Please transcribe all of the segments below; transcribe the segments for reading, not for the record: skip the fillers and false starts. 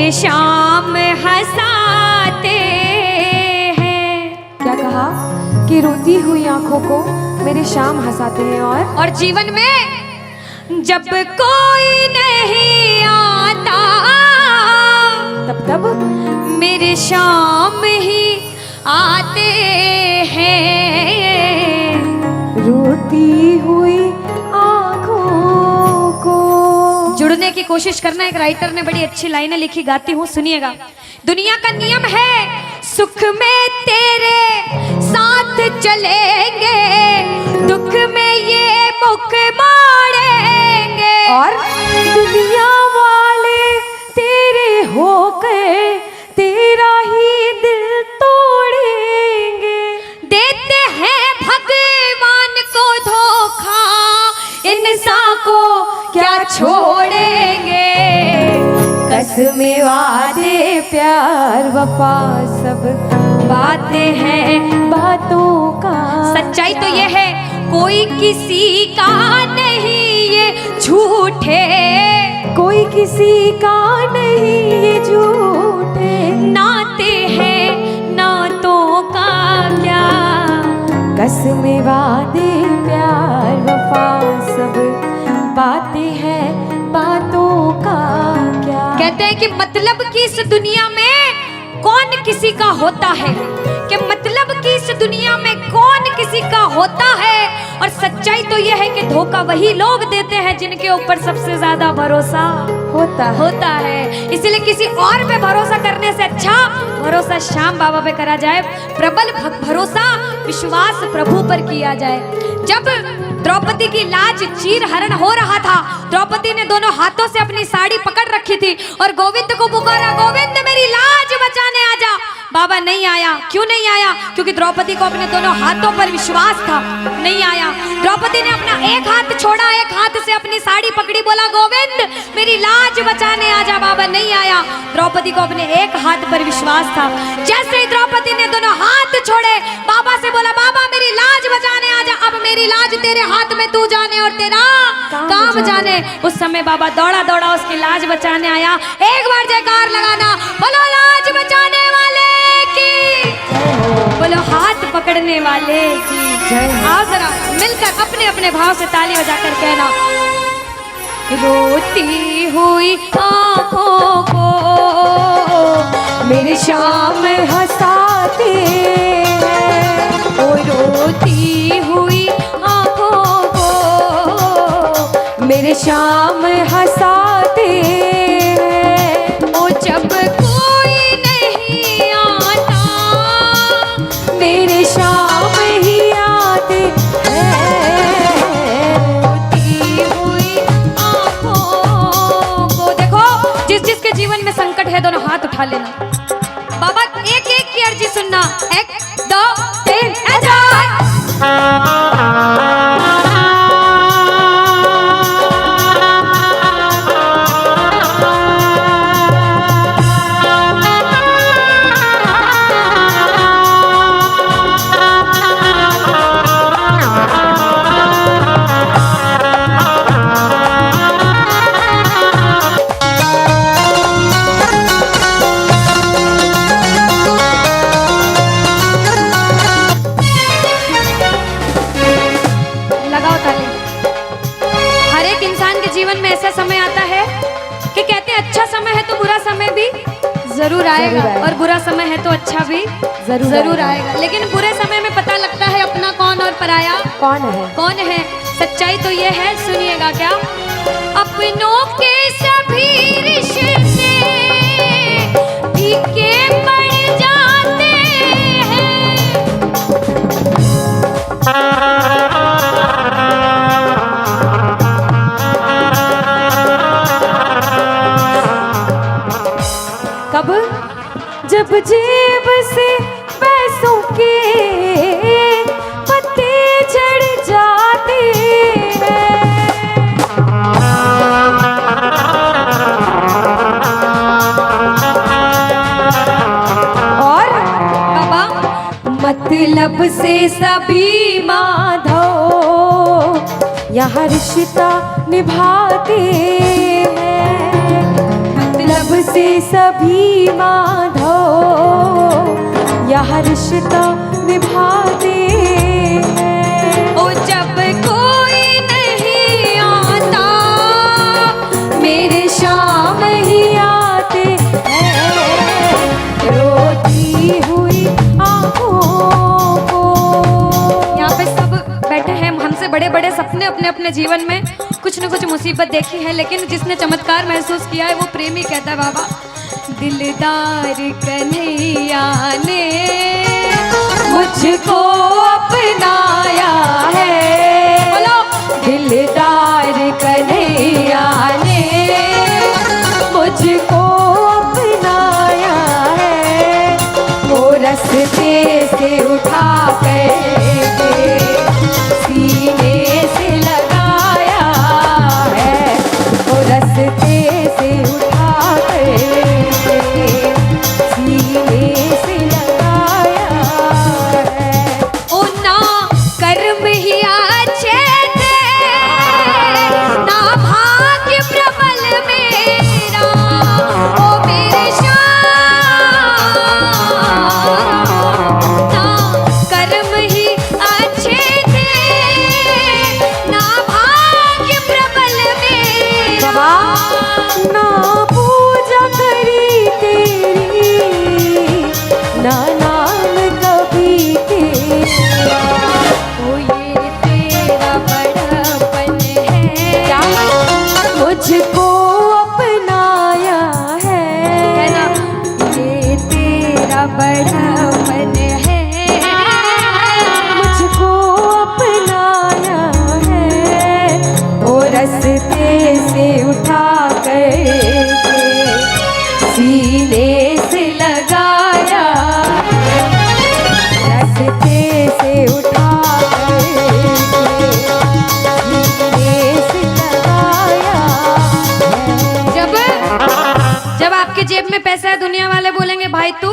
मेरे शाम हंसाते हैं। क्या कहा कि रोती हुई आंखों को मेरे शाम हंसाते हैं। और जीवन में जब कोई नहीं आता तब मेरे शाम ही आते हैं। रोती हुई आंखों को जुड़ने की कोशिश करना। एक राइटर ने बड़ी अच्छी लाइनें लिखी, गाती हूँ, सुनिएगा। दुनिया का नियम है सुख में तेरे साथ चलेंगे, दुख में ये मुख मोड़ेंगे। और दुनिया वाले तेरे होकर तेरा ही दिल तोड़ेंगे। देते हैं भगवान को धोखा, इंसान को क्या छोड़ेंगे। कसमें वादे प्यार वफा सब बातें हैं बातों का। सच्चाई तो ये है कोई किसी का नहीं ये झूठे, कोई किसी का नहीं ये झूठे। नाते हैं नातों का क्या। कसमें वादे प्यार वफा सब बातें हैं बातों का क्या। कहते हैं कि मतलब की इस दुनिया में कौन किसी का होता है, कि मतलब की इस दुनिया में कौन किसी का होता है। और सच्चाई तो यह है कि धोखा वही लोग देते हैं जिनके ऊपर सबसे ज्यादा भरोसा होता है। इसलिए किसी और पे भरोसा करने से अच्छा भरोसा श्याम बाबा पे करा जाए। प्रबल भरोसा विश्वास प्रभु पर किया जाए। जब द्रौपदी की लाज चीर हरण हो रहा था, द्रौपदी ने दोनों हाथों से अपनी साड़ी पकड़ रखी थी और गोविंद को पुकारा, गोविंद मेरी लाज बचाने आजा। बाबा नहीं आया। क्यों नहीं आया? क्योंकि द्रौपदी को अपने दोनों हाथों पर विश्वास था। नहीं आया। द्रौपदी ने अपना एक हाथ छोड़ा, एक हाथ से अपनी साड़ी पकड़ी, बोला गोविंद मेरी लाज बचाने आजा। बाबा नहीं आया। द्रौपदी को अपने एक हाथ पर विश्वास था। जैसे ही द्रौपदी ने दोनों हाथ छोड़े, बाबा से बोला बाबा मेरी लाज बचाने आजा। अब मेरी लाज तेरे हाथ में, तू जाने और तेरा काम जाने। उस समय बाबा दौड़ा दौड़ा उसकी लाज बचाने आया। एक बार जयकार लगाना, बोलो लाज बचाने वाले की, बोलो हाथ पकड़ने वाले की जय। आओ जरा मिलकर अपने अपने भाव से ताली बजाकर कहना, रोती हुई आंखों को मेरे शाम हंसाते हैं। ओ रोती हुई आंखों को मेरे शाम हंसाते हैं। ओ जब कोई नहीं आता मेरे शाम ही आते हैं। रोती हुई आंखों को। देखो जिस जिसके जीवन में संकट है दोनों हाथ उठा लेना। बाबा एक एक की अर्जी सुनना। 1 2 3 जरूर आएगा और बुरा समय है तो अच्छा भी जरूर आएगा। लेकिन बुरे समय में पता लगता है अपना कौन और पराया कौन है। सच्चाई तो ये है, सुनिएगा क्या। अपनों के सभी रिश्ते फीके पड़ जाते हैं। कब? जब जेब से पैसों के पत्ते झड़ जाते हैं। और बाबा मतलब से सभी माधो यहाँ रिश्ता निभाते हैं। मतलब से सभी माधो यह रिश्ता निभाते हैं। ओ जब कोई नहीं आता मेरे शाम ही आते हैं, रोती हुई आंखों को। यहाँ पे सब बैठे हैं, हमसे बड़े बड़े सपने अपने अपने जीवन में कुछ न कुछ मुसीबत देखी है, लेकिन जिसने चमत्कार महसूस किया है वो प्रेमी कहता है बाबा, दिलदार कन्हैया ने मुझको अपनाया है, बोलो दिलदार कन्हैया ने मुझको अपनाया है। वो रस्ते से उठा कर सीने से लगाया है, वो रस्ते से उठा कर सीने से लगाया है। ओ ना कर्म ही अच्छे थे, ना भाग्य प्रबल मेरा, ओ मेरे श्याम, ना कर्म ही अच्छे थे, ना भाग्य प्रबल मेरा। बाबा ना पूजा करी तेरी, ना नाम कभी तेरा। ओ ये तेरा बड़पन है, क्या मुझको अपनाया है ना, है, ये तेरा बड़पन है, मुझको अपनाया है। ओ रस्ते से उठा कर सीने से लगाया, रस्ते से उठा कर सीने से लगाया है। जब आपके जेब में पैसा है, दुनिया वाले बोलेंगे भाई तू,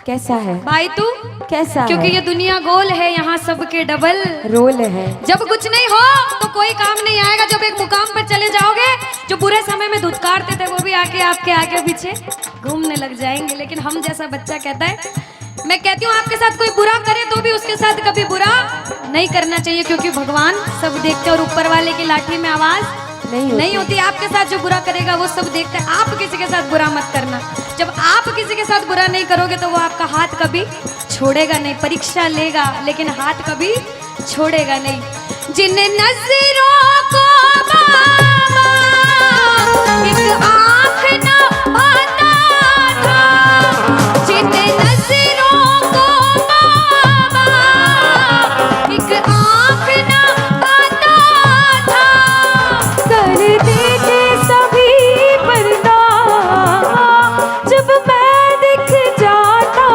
कैसा है, भाई तू, कैसा क्योंकि है? ये दुनिया गोल है, यहाँ सबके डबल रोल है। जब कुछ नहीं हो तो कोई काम नहीं आएगा, जब एक मुकाम पर चले जाओगे, जो बुरे समय में धुतकारते थे वो भी आके आपके आगे पीछे घूमने लग जाएंगे। लेकिन हम जैसा बच्चा कहता है, मैं कहती हूँ आपके साथ कोई बुरा करे तो भी उसके साथ कभी बुरा नहीं करना चाहिए, क्योंकि भगवान सब देखते हैं और ऊपर वाले की लाठी में आवाज नहीं होती। आपके साथ जो बुरा करेगा वो सब देखते हैं। आप किसी के साथ बुरा मत करना। जब आप किसी के साथ बुरा नहीं करोगे तो वो आपका हाथ कभी छोड़ेगा नहीं, परीक्षा लेगा लेकिन हाथ कभी छोड़ेगा नहीं। जिन नजरों को बाबा एक आँख न पाता था, जिन नजरों को बाबा एक आँख न पाता था, कर देते सभी पर्दा जब मैं दिख जाता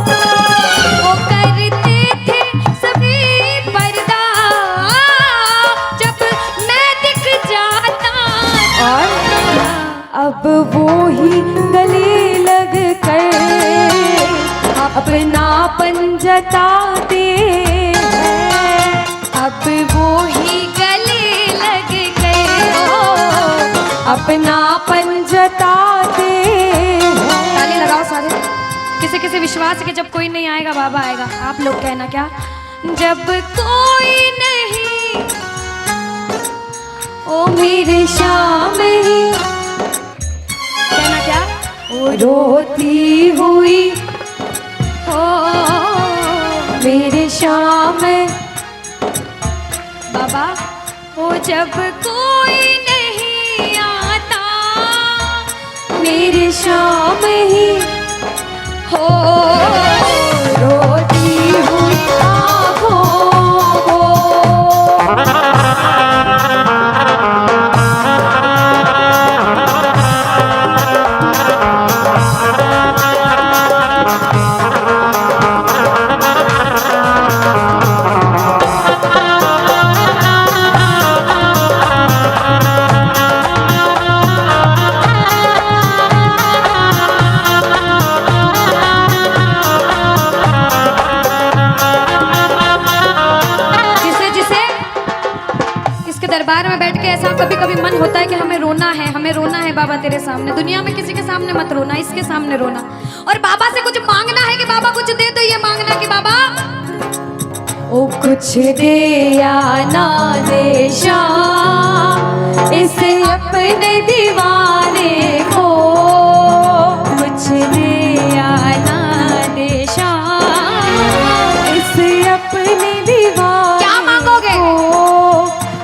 था। वो करते थे सभी पर्दा जब मैं दिख जाता था। और अब वो ही गले लग कर अपनापन जताते हैं। अब वो ही गले लग गए, अपनापन जताते हैं। ताली लगाओ सारे। किसी किसी विश्वास के जब कोई नहीं आएगा बाबा आएगा। आप लोग कहना क्या, जब कोई नहीं, ओ मेरे शाम ही, कहना क्या, ओ रोती हुई हो मेरे शाम, बाबा ओ जब कोई नहीं आता मेरे शाम ही हो, रोती हुई आँखों को। ऐसा कभी कभी मन होता है कि हमें रोना है बाबा तेरे सामने। दुनिया में किसी के सामने मत रोना, इसके सामने रोना। और बाबा से कुछ मांगना है कि बाबा कुछ दे, तो ये मांगना कि बाबा ओ कुछ दे या ना दे शाम इस अपने दीवाने को, कुछ दे या ना दे शाम इस अपने दीवाने क्या मांगोगे?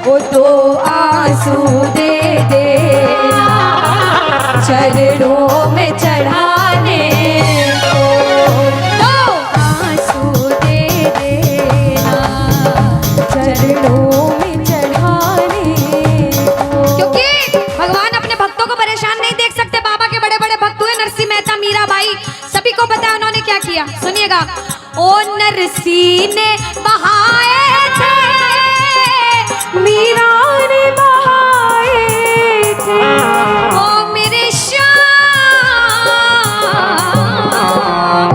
वो तो आंसू दे देना चरणों में चढ़ाने को, तो आंसू दे देना चरणों में चढ़ाने को। क्योंकि भगवान अपने भक्तों को परेशान नहीं देख सकते। बाबा के बड़े बड़े भक्त हुए नरसिंह मेहता, मीराबाई, सभी को पता है उन्होंने क्या किया। सुनिएगा। ओ नरसिंह ने बहाए थे, मीरा ने बहाए थे, ओ मेरे श्याम,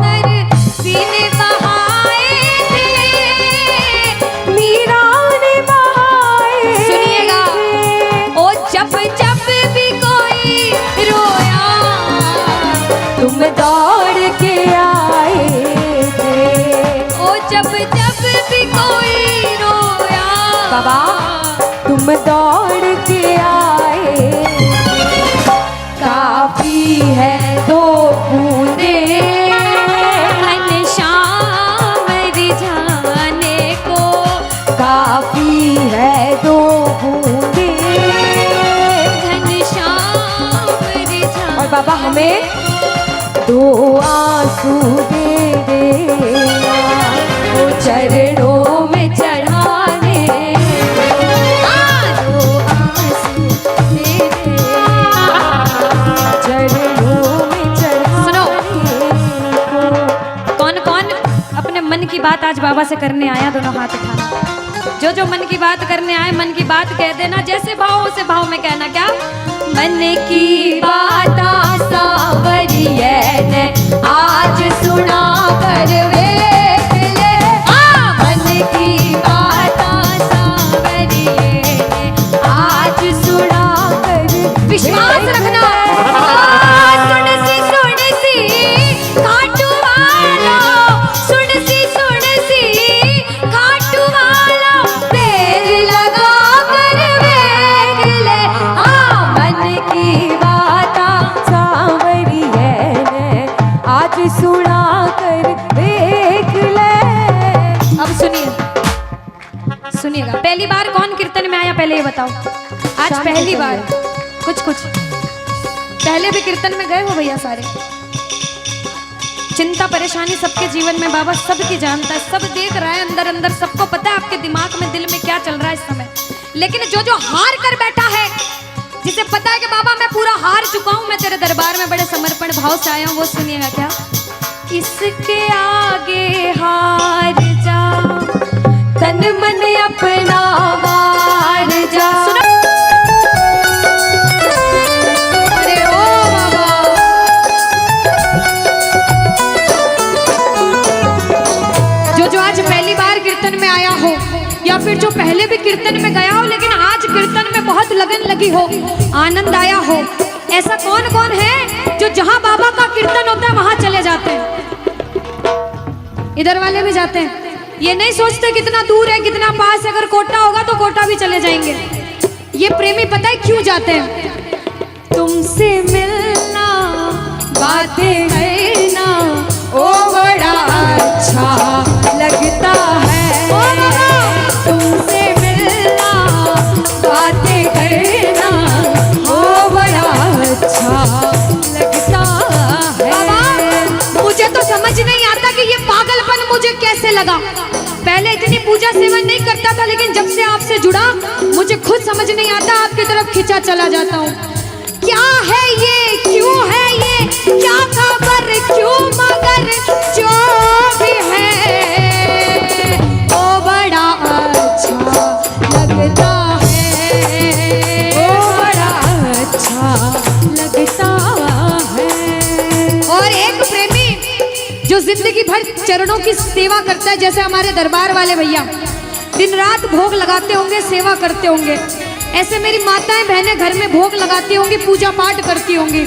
नरसिंह ने बहाए थे, मीरा ने बहाए। सुनिएगा। ओ जब जब भी कोई रोया, तुम दौड़ के आए थे। ओ जब जब भी कोई रोया, बाबा तुम दौड़ के आए, काफी है दो बूंदे घनश्याम रिझाने को, काफी है दो बूंदे। घनश्याम रिझाने। और बाबा हमें दो आंसू दे देना वो चरणों में चढ़ाने, दो आंसू दे देना चरणों में सुनो। चढ़ाने को। कौन कौन अपने मन की बात आज बाबा से करने आया, दोनों हाथ उठाना। जो जो मन की बात करने आए, मन की बात कह देना। जैसे भाव उसे भाव में कहना। क्या? मन की बात सावरिये ने आज सुना कर वेख ले, मन की बात सावरिये ने आज सुना कर। विश्वास रखना। सुन सी खाटू वाला, सुन सी खाटू वाला, पैर लगा कर वेख ले, मन की बात सावरिये ने आज सुना कर देख ले। अब सुनिएगा। पहली बार कौन कीर्तन में आया पहले ये बताओ। आज शाम पहली को बार। कुछ पहले भी कीर्तन में गए हो भैया सारे। चिंता परेशानी सबके जीवन में बाबा सबकी जानता है, सब देख रहा है अंदर अंदर, सबको पता है आपके दिमाग में दिल में क्या चल रहा है इस समय। लेकिन जो हार कर बैठा है, जिसे पता है कि बाबा मैं पूरा हार चुका हूं, मैं तेरे दरबार में बड़े समर्पण भाव से आया हूं, वो सुनिएगा। क्या? इसके आगे हार जा, तन मन अपना वार जा। अरे ओ बाबा, जो आज पहली बार कीर्तन में आया हो, या फिर जो पहले भी कीर्तन में गया हो लेकिन आज कीर्तन में बहुत लगन लगी हो, आनंद आया हो, ऐसा कौन कौन है जो जहां बाबा का कीर्तन होता है वहां चले जाते हैं? इधर वाले भी जाते हैं। ये नहीं सोचते कितना दूर है कितना पास है, अगर कोटा होगा तो कोटा भी चले जाएंगे। ये प्रेमी पता है क्यों जाते हैं? तुमसे मिलना बातें करना ओ बड़ा अच्छा लगता है, तुमसे मिलना बातें करना ओ बड़ा अच्छा लगता है। बाबा मुझे तो समझ नहीं आता कि ये पागलपन मुझे कैसे लगा। पहले इतनी पूजा सेवन नहीं करता था, लेकिन जब से आपसे जुड़ा मुझे खुद समझ नहीं आता, आपकी तरफ खिंचा चला जाता हूँ। क्या है ये, क्यों है ये, क्या खबर, क्यों, मगर जो भी है वो बड़ा अच्छा लगता है, ओ बड़ा अच्छा लगता है। और एक प्रेमी जो जिंदगी भर चरणों की सेवा करता है, जैसे हमारे दरबार वाले भैया दिन रात भोग लगाते होंगे, सेवा करते होंगे, ऐसे मेरी माताएं बहनें घर में भोग लगाती होंगी, पूजा पाठ करती होंगी।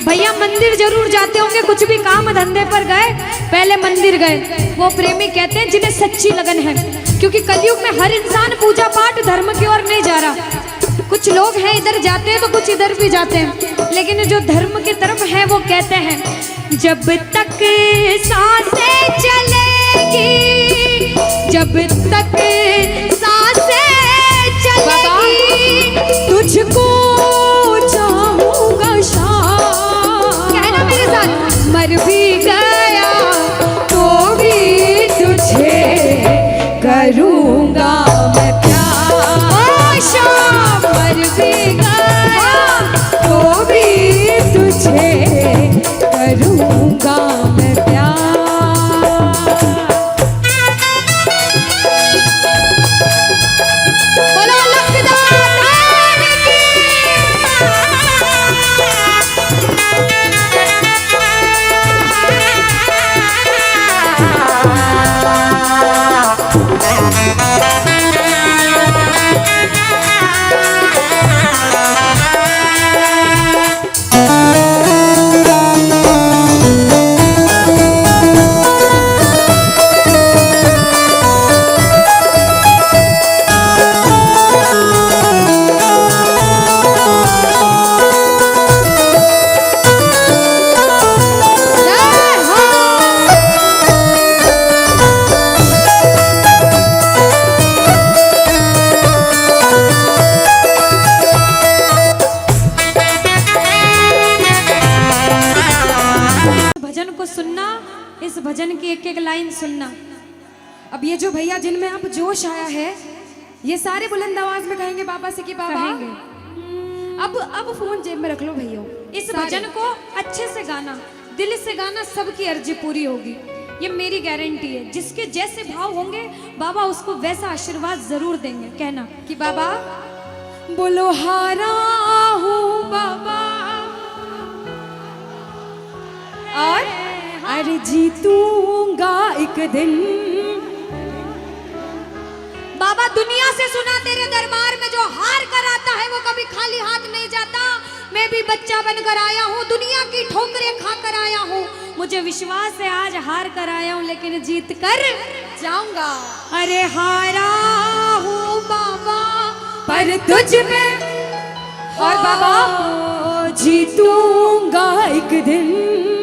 भैया मंदिर जरूर जाते होंगे, कुछ भी काम धंधे पर गए पहले मंदिर गए। वो प्रेमी कहते हैं जिन्हें सच्ची लगन है, क्योंकि कलयुग में हर इंसान पूजा पाठ धर्म की ओर नहीं जा रहा। कुछ लोग हैं इधर जाते हैं तो कुछ इधर भी जाते हैं, लेकिन जो धर्म की तरफ है वो कहते हैं जब तक सांसें चलेगी, जब तक सांसें चलेगी, तुझको चाहूंगा शाम। कहना मेरे साथ, मर भी गया तो भी तुझे करूंगा मैं प्यार। ओ शाम, मर भी गया तो भी तुझे करूंगा मैं प्यार। बोलो लखदार की। इस भजन की एक एक लाइन सुनना। अब ये जो भैया जिनमें अब जोश आया है, ये सारे बुलंद आवाज में कहेंगे बाबा से कि बाबा कहेंगे। अब फोन जेब में रख लो भैया। इस भजन को अच्छे से गाना, दिल से गाना, सबकी अर्जी पूरी होगी, ये मेरी गारंटी है। जिसके जैसे भाव होंगे बाबा उसको वैसा आशीर्वाद जरूर देंगे। कहना कि बाबा बोलो हारा हूँ बाबा और अरे जीतूंगा एक दिन। बाबा दुनिया से सुना तेरे दरबार में जो हार कर आता है वो कभी खाली हाथ नहीं जाता। मैं भी बच्चा बनकर आया हूँ, दुनिया की ठोकरें खाकर आया हूँ। मुझे विश्वास है आज हार कर आया हूँ लेकिन जीत कर जाऊंगा। अरे हारा हूँ बाबा पर तुझ में और बाबा जीतूंगा एक दिन।